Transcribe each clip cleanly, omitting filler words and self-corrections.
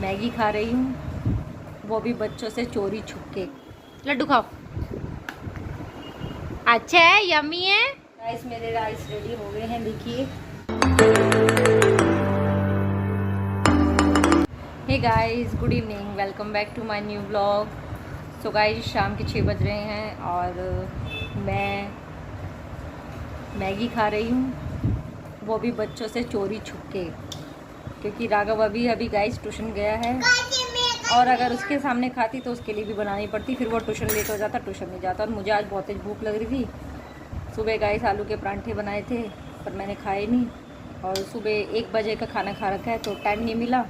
Maggi खा रही हूँ, वो भी बच्चों से चोरी छुप के। लड्डू खाओ, अच्छा है, यम्मी है। गाइस मेरे राइस रेडी हो गए हैं, देखिए। Hey guys, good evening, welcome back to my new vlog. So guys शाम के 6 बज रहे हैं और मैं मैगी खा रही हूँ, वो भी बच्चों से चोरी छुप के, क्योंकि राघव अभी गाइस ट्यूशन गया है और अगर उसके सामने खाती तो उसके लिए भी बनानी पड़ती, फिर वो ट्यूशन लेट हो जाता, ट्यूशन नहीं जाता। और मुझे आज बहुत तेज भूख लग रही थी। सुबह गाइस आलू के परांठे बनाए थे पर मैंने खाए नहीं, और सुबह 1 बजे का खाना खा रखा है तो टाइम नहीं मिला।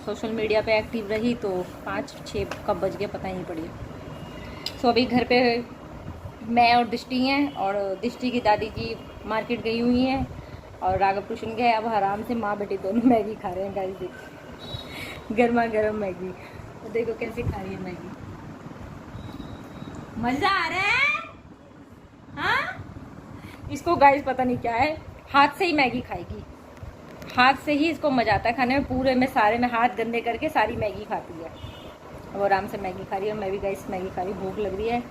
सोशल मीडिया पे एक्टिव रही तो 5-6 कब बज गया पता ही नहीं पड़ी। सो अभी घर पे मैं और दृष्टि हैं, और दृष्टि की दादी जी मार्केट गई हुई हैं और राघव ट्यूशन गए। अब आराम से माँ बेटी दोनों मैगी खा रहे हैं गाइस, देखिए गर्मा गर्म मैगी। तो देखो कैसे खा रही है मैगी, मज़ा आ रहा है। हाँ, इसको गाइस पता नहीं क्या है, हाथ से ही मैगी खाएगी, हाथ से ही इसको मजा आता है खाने में। पूरे में सारे में हाथ गंदे करके सारी मैगी खाती है, वो आराम से मैगी खा रही है। मैं भी गाइस मैगी खा रही, भूख लग रही है।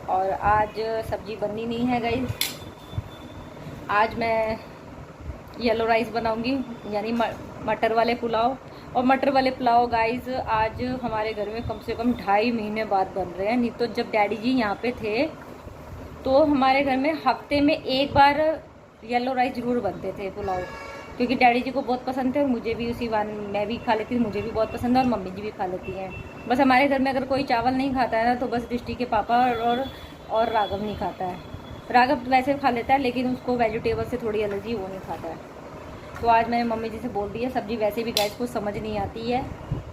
और आज सब्जी बननी नहीं है गाइस, आज मैं येलो राइस बनाऊंगी, यानी मटर वाले पुलाव। और मटर वाले पुलाव गाइस आज हमारे घर में कम से कम 2.5 महीने बाद बन रहे हैं। नहीं तो जब डैडी जी यहाँ पे थे तो हमारे घर में हफ्ते में 1 बार येलो राइस ज़रूर बनते थे, पुलाव, क्योंकि डैडी जी को बहुत पसंद थे और मुझे भी उसी बार मैं भी खा लेती थी, मुझे भी बहुत पसंद है और मम्मी जी भी खा लेती हैं। बस हमारे घर में अगर कोई चावल नहीं खाता है ना तो बस दृष्टि के पापा और राघव नहीं खाता है। राघव वैसे खा लेता है लेकिन उसको वेजिटेबल से थोड़ी एलर्जी, वो नहीं खाता है। तो आज मैंने मम्मी जी से बोल दिया, सब्जी वैसे भी गाइस को समझ नहीं आती है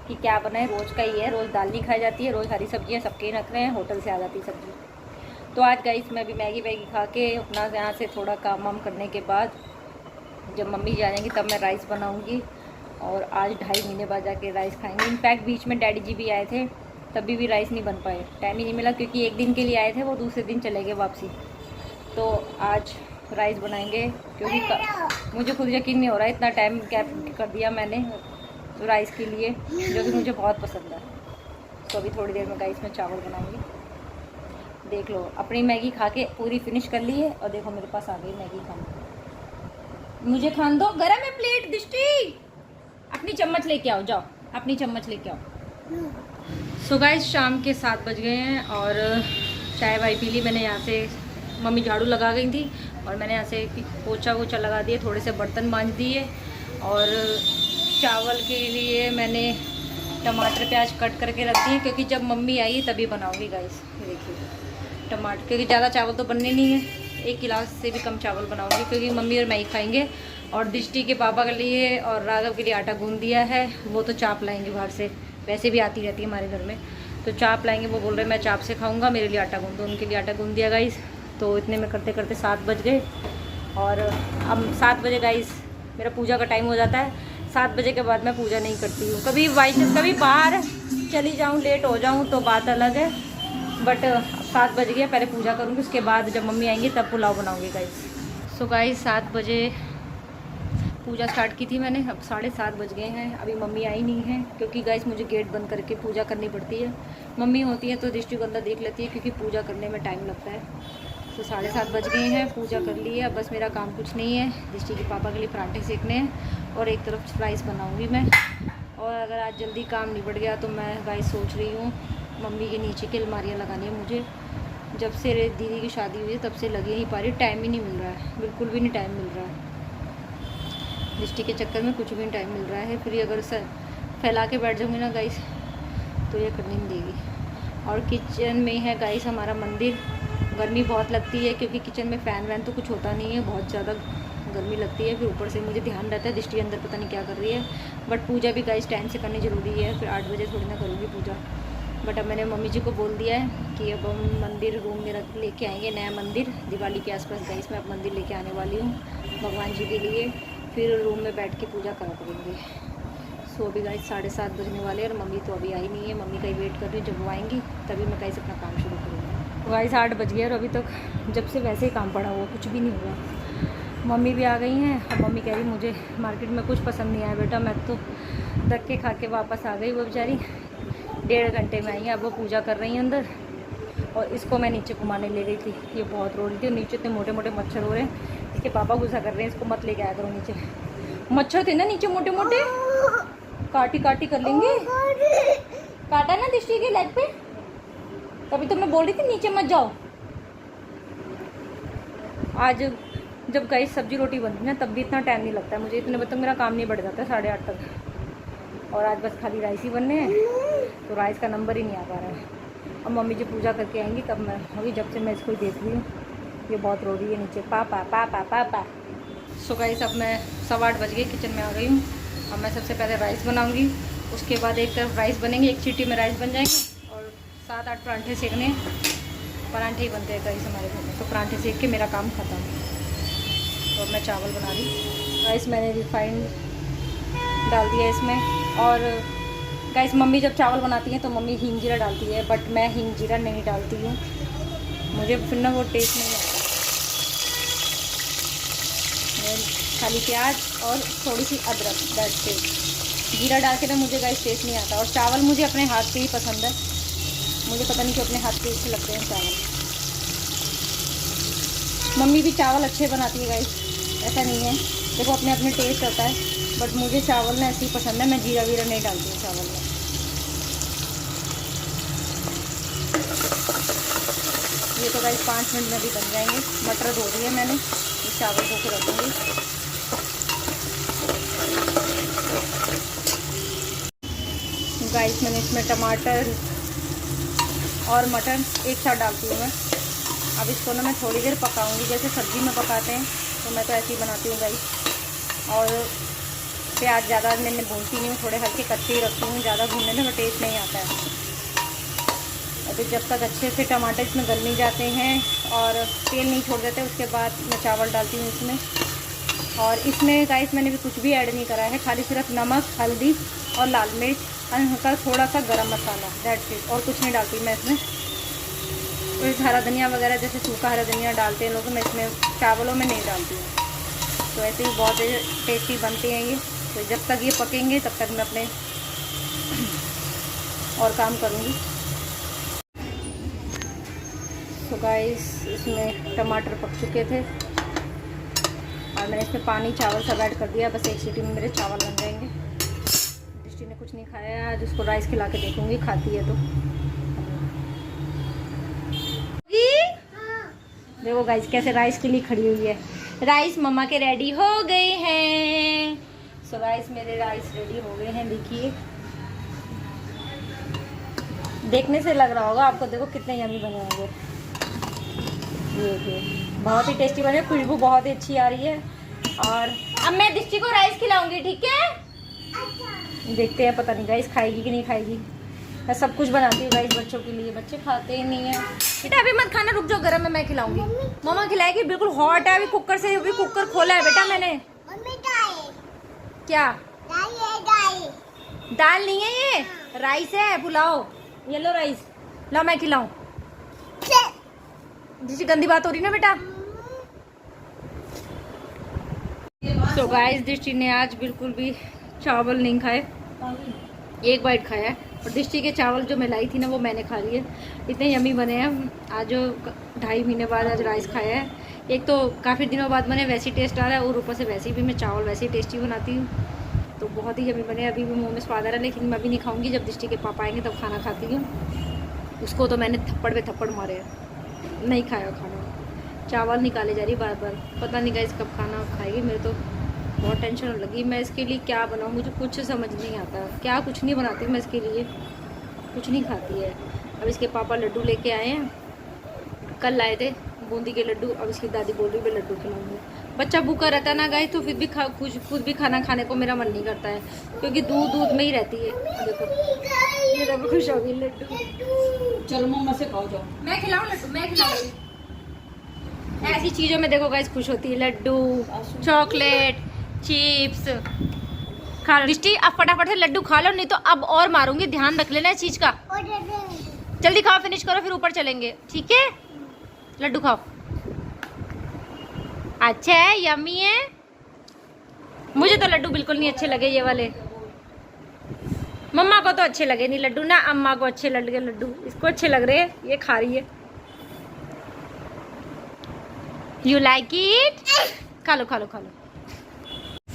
कि क्या बनाए, रोज़ का ही है, रोज़ दाल नहीं खाई जाती है, रोज़ हरी सब्जियाँ सबके रख रहे हैं, होटल से आ जाती है सब्जी। तो आज गाइस मैं भी मैगी खा के अपना यहाँ से थोड़ा काम वाम करने के बाद जब मम्मी जाएंगी तब मैं राइस बनाऊँगी, और आज 2.5 महीने बाद जाके राइस खाएंगे। इनफैक्ट बीच में डैडी जी भी आए थे, तभी भी राइस नहीं बन पाए, टाइम ही नहीं मिला, क्योंकि 1 दिन के लिए आए थे, वो दूसरे दिन चले गए वापसी। तो आज राइस बनाएंगे, क्योंकि मुझे खुद यकीन नहीं हो रहा है, इतना टाइम गैप कर दिया मैंने तो राइस के लिए, जो कि मुझे बहुत पसंद है। तो अभी थोड़ी देर में गाइस मैं चावल बनाऊँगी। देख लो, अपनी मैगी खा के पूरी फिनिश कर ली है और देखो मेरे पास आ गई मैगी खाने। मुझे खान दो, गरम है प्लेट। दृष्टि अपनी चम्मच लेके आओ, जाओ अपनी चम्मच लेके आओ। सो गाइस शाम के 7 बज गए हैं और चाय वाय पी ली मैंने। यहाँ से मम्मी झाड़ू लगा गई थी और मैंने यहाँ से पोछा वोछा लगा दिए, थोड़े से बर्तन मांज दिए। और चावल के लिए मैंने टमाटर प्याज कट करके रख दिए, क्योंकि जब मम्मी आई तभी बनाऊँगी गाइस। देखिए टमाटर, क्योंकि ज़्यादा चावल तो बनने नहीं है, 1 गिलास से भी कम चावल बनाऊंगी, क्योंकि मम्मी और मैं ही खाएंगे। और दृष्टि के पापा के लिए और राघव के लिए आटा गूंद दिया है, वो तो चाप लाएंगे बाहर से, वैसे भी आती रहती है हमारे घर में, तो चाप लाएंगे। वो बोल रहे मैं चाप से खाऊंगा, मेरे लिए आटा गूंद दो, उनके लिए आटा गूंद दिया गाइस। तो इतने में करते करते 7 बज गए, और अब 7 बजे गाइस मेरा पूजा का टाइम हो जाता है। 7 बजे के बाद मैं पूजा नहीं करती हूँ, कभी बाई चांस कभी बाहर चली जाऊँ, लेट हो जाऊँ तो बात अलग है, बट 7 बज गया, पहले पूजा करूँगी, उसके बाद जब मम्मी आएंगी तब पुलाव बनाऊँगी गाइस। सो गाइस 7 बजे पूजा स्टार्ट की थी मैंने, अब 7:30 बज गए हैं, अभी मम्मी आई नहीं है, क्योंकि गाइस मुझे गेट बंद करके पूजा करनी पड़ती है। मम्मी होती है तो दृष्टि को अंदर देख लेती है, क्योंकि पूजा करने में टाइम लगता है। तो 7:30 बज गए हैं, पूजा कर ली है, बस मेरा काम कुछ नहीं है, दृष्टि के पापा के लिए पराठे सेकने हैं और एक तरफ राइस बनाऊँगी मैं। और अगर आज जल्दी काम निपट गया तो मैं गाइस सोच रही हूँ मम्मी के नीचे की अलमारियाँ लगानी है मुझे। जब से दीदी की शादी हुई है तब से लगी नहीं पा रही, टाइम ही नहीं मिल रहा है, बिल्कुल भी नहीं टाइम मिल रहा है, दृष्टि के चक्कर में कुछ भी नहीं टाइम मिल रहा है। फिर अगर सर फैला के बैठ जाऊँगी ना गाइस तो ये करनी नहीं देगी। और किचन में है गाइस हमारा मंदिर, गर्मी बहुत लगती है, क्योंकि किचन में फ़ैन वैन तो कुछ होता नहीं है, बहुत ज़्यादा गर्मी लगती है। फिर ऊपर से मुझे ध्यान रहता है दृष्टि अंदर पता नहीं क्या कर रही है, बट पूजा भी गाइस टाइम से करनी ज़रूरी है, फिर 8 बजे थोड़ी ना करूँगी पूजा। बट अब मैंने मम्मी जी को बोल दिया है कि अब हम मंदिर रूम में रख लेके आएंगे, नया मंदिर दिवाली के आसपास गाइस मैं अब मंदिर लेके आने वाली हूँ भगवान जी के लिए, फिर रूम में बैठ के पूजा करा करेंगे। सो अभी गाइस 7:30 बजने वाले और मम्मी तो अभी आई नहीं है, मम्मी का ही वेट कर रही हूँ, जब वो आएंगी तभी मैं गाइस अपना काम शुरू करूँगी। तो गाइस 8 बज गए और अभी तक जब से वैसे ही काम पड़ा हुआ, कुछ भी नहीं हुआ। मम्मी भी आ गई हैं, अब मम्मी कह रही मुझे मार्केट में कुछ पसंद नहीं आया बेटा, मैं तो धक्के खा के वापस आ गई वो बेचारी। 1.5 घंटे में आई है। अब वो पूजा कर रही हैं अंदर और इसको मैं नीचे घुमाने ले गई थी। ये बहुत रो रही थी और नीचे इतने मोटे मोटे मच्छर हो रहे हैं। इसके पापा गुस्सा कर रहे हैं, इसको मत लेके आया करो नीचे। मच्छर थे ना नीचे मोटे मोटे, काटी काटी कर लेंगे। काटा ना दृष्टि के लेग पे, तभी तो मैं बोल रही थी नीचे मत जाओ। आज जब गई सब्जी रोटी बनती ना तब भी इतना टाइम नहीं लगता है मुझे, इतने बजे तक मेरा काम नहीं बढ़ जाता है 8:30 तक। और आज बस खाली राइस ही बनने हैं तो राइस का नंबर ही नहीं आ पा रहा है। अब मम्मी जी पूजा करके आएंगी तब मैं होगी। जब से मैं इसको ही देख रही हूँ ये बहुत रो रही है नीचे, पापा पापा पापा। सो गाइस अब मैं 8:15 बज गए, किचन में आ गई हूँ। अब मैं सबसे पहले राइस बनाऊँगी, उसके बाद एक तरफ राइस बनेंगे, एक सीटी में राइस बन जाएंगे और 7-8 परांठे सेकने। परांठे ही बनते हैं गाइस हमारे घर में, तो परांठे सेक के मेरा काम ख़त्म। तो अब मैं चावल बना रही। राइस मैंने रिफाइंड डाल दिया इसमें। और गाइस मम्मी जब चावल बनाती हैं तो मम्मी हींग जीरा डालती है, बट मैं हींग जीरा नहीं डालती हूँ, मुझे फिर ना वो टेस्ट नहीं आता। खाली प्याज और थोड़ी सी अदरक, दैट्स इट। जीरा डाल के ना मुझे गाइस टेस्ट नहीं आता। और चावल मुझे अपने हाथ के ही पसंद है, मुझे पता नहीं क्यों अपने हाथ के अच्छे लगते हैं चावल। मम्मी भी चावल अच्छे बनाती है गाइस, ऐसा नहीं है, देखो अपने अपने टेस्ट होता है, बट मुझे चावल में ऐसे ही पसंद है। मैं जीरा वीरा नहीं डालती हूँ चावल में। ये तो गाइस 5 मिनट में भी बन जाएंगे। मटर धो दी है मैंने, ये चावल धो के रखूँगी। गाइस मैंने इसमें टमाटर और मटन एक साथ डालती हूँ मैं। अब इसको ना मैं थोड़ी देर पकाऊंगी, जैसे सब्ज़ी में पकाते हैं, तो मैं तो ऐसे ही बनाती हूँ गाइस। और प्याज ज़्यादा मैंने भूनती नहीं हूँ, थोड़े हल्के कच्चे ही रखती हूँ, ज़्यादा भूनने में टेस्ट नहीं आता है। अभी जब तक अच्छे से टमाटर इसमें गल नहीं जाते हैं और तेल नहीं छोड़ देते, उसके बाद मैं चावल डालती हूँ इसमें। और इसमें गाइस मैंने भी कुछ भी ऐड नहीं करा है, खाली सिर्फ नमक, हल्दी और लाल मिर्च और हल्का थोड़ा सा गरम मसाला, दैट्स इट। और कुछ नहीं डालती मैं इसमें। तो हरा धनिया वगैरह जैसे सूखा हरा धनिया डालते हैं लोग, मैं इसमें चावलों में नहीं डालती हूँ। तो ऐसे ही बहुत टेस्टी बनते हैं ये। तो जब तक ये पकेंगे तब तक मैं अपने और काम करूँगी। तो गाइस इसमें टमाटर पक चुके थे और मैंने इसमें पानी चावल सब ऐड कर दिया। बस एक सीटी में मेरे चावल बन जाएंगे। दृष्टि ने कुछ नहीं खाया है आज, उसको राइस खिला के देखूँगी, खाती है तो। देखो गाइस कैसे राइस के लिए खड़ी हुई है। राइस मम्मा के रेडी हो गए हैं। सो गाइस मेरे राइस रेडी हो गए हैं, देखिए। देखने से लग रहा होगा आपको, देखो कितने यम्मी बने होंगे। ये बहुत ही टेस्टी बने, खुशबू बहुत ही अच्छी आ रही है। और अब मैं दृष्टि को राइस खिलाऊंगी, ठीक है? देखते हैं, पता नहीं गाइस खाएगी कि नहीं खाएगी। मैं सब कुछ बनाती हूँ गाइस बच्चों के लिए, बच्चे खाते ही नहीं है। बेटा अभी मत खाना, रुक जाओ, गरम है, मैं खिलाऊंगी। मम्मा खिलाएगी, बिल्कुल हॉट है। अभी कुकर से अभी कुकर खोला है बेटा मैंने। क्या दाल नहीं है, ये राइस है, पुलाव, येलो राइस। लो मैं खिलाऊं। जिसकी गंदी बात हो रही ना बेटा। तो गाइस दृष्टि ने आज बिल्कुल भी चावल नहीं खाए, एक बाइट खाया है। और दृष्टि के चावल जो मैं लाई थी ना वो मैंने खा लिए। इतने यम्मी बने हैं। आज जो 2.5 महीने बाद आज राइस खाया है, एक तो काफ़ी दिनों बाद बने, वैसे ही टेस्ट आ रहा है, और ऊपर से वैसे भी मैं चावल वैसे ही टेस्टी बनाती हूँ, तो बहुत ही यम्मी बने। अभी भी मुँह में स्वाद आ रहा है, लेकिन मैं अभी नहीं खाऊंगी। जब दृष्टि के पापा आएंगे तब खाना खाती हूँ। उसको तो मैंने थप्पड़ पे थप्पड़ मारे हैं, नहीं खाया खाना। चावल निकाले जा रही बार बार, पता नहीं गाइस कब खाना खाएगी। मेरे तो बहुत टेंशन होने लगी। मैं इसके लिए क्या बनाऊँ, मुझे कुछ समझ नहीं आता। क्या कुछ नहीं बनाती मैं इसके लिए, कुछ नहीं खाती है। अब इसके पापा लड्डू लेके आए हैं, कल लाए थे बूंदी के लड्डू। अब इसकी दादी बोल रही मैं लड्डू खिलाऊंगी। बच्चा भूखा रहता है ना गाइस, तो फिर भी खुद भी खाना खाने को मेरा मन नहीं करता है, क्योंकि दूध में ही रहती है। देखो ये तो खुश होगी लड्डू। चलो मम्मा से खाओ जाओ। मैं खिलाऊं लड्डू, मैं खिलाऊंगी। ऐसी चीज़ों में देखो गाइस खुश होती है, लड्डू, चॉकलेट, चिप्स। खा लो दृष्टि, अब फटाफट से लड्डू खा लो, नहीं तो अब और मारूंगी। ध्यान रख लेना इस चीज का। जल्दी खाओ, फिनिश करो, फिर ऊपर चलेंगे, ठीक है? लड्डू खाओ। अच्छा है, यम्मी है। मुझे तो लड्डू बिल्कुल नहीं अच्छे लगे ये वाले। मम्मा को तो अच्छे लगे नहीं लड्डू ना, अम्मा को अच्छे लगे लड्डू, इसको अच्छे लग रहे हैं, ये खा रही है। You like it? खा लो खा लो खा लो।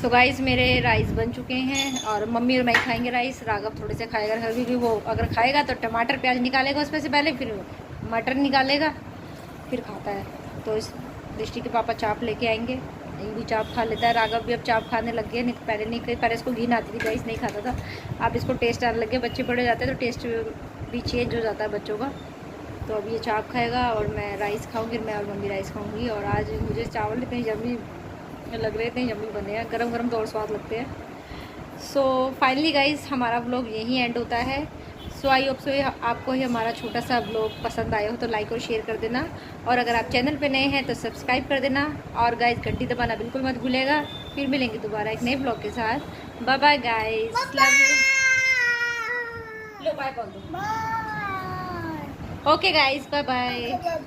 सो गाइस मेरे राइस बन चुके हैं और मम्मी और मैं खाएंगे राइस। राघव थोड़े से खाएगा, क्योंकि वो अगर खाएगा तो टमाटर प्याज निकालेगा उसमें से पहले, फिर मटर निकालेगा, फिर खाता है। तो इस दृष्टि के पापा चाप लेके आएंगे, ये भी चाप खा लेता है। राघव भी अब चाप खाने लग गया, नहीं पहले नहीं, पहले इसको घी आती थी, गाइस नहीं खाता था, अब इसको टेस्ट आने लग गया। बच्चे बड़े जाते हैं तो टेस्ट भी चेंज हो जाता है बच्चों का। तो अब ये चाप खाएगा और मैं राइस खाऊंगी, मैं और मम्मी राइस खाऊंगी। और आज मुझे चावल इतने यम्मी लग रहे थे, यम्मी बने हैं, गरम गरम तो और स्वाद लगते हैं। सो फाइनली गाइस हमारा व्लॉग यहीं एंड होता है। सो आई होप सो आपको ही हमारा छोटा सा व्लॉग पसंद आया हो तो लाइक और शेयर कर देना, और अगर आप चैनल पे नए हैं तो सब्सक्राइब कर देना, और गाइस घंटी दबाना बिल्कुल मत भूलेगा। फिर मिलेंगे दोबारा एक नए व्लॉग के साथ। Bye bye guys, love you. लो बाय बोल दो। Okay guys, bye bye.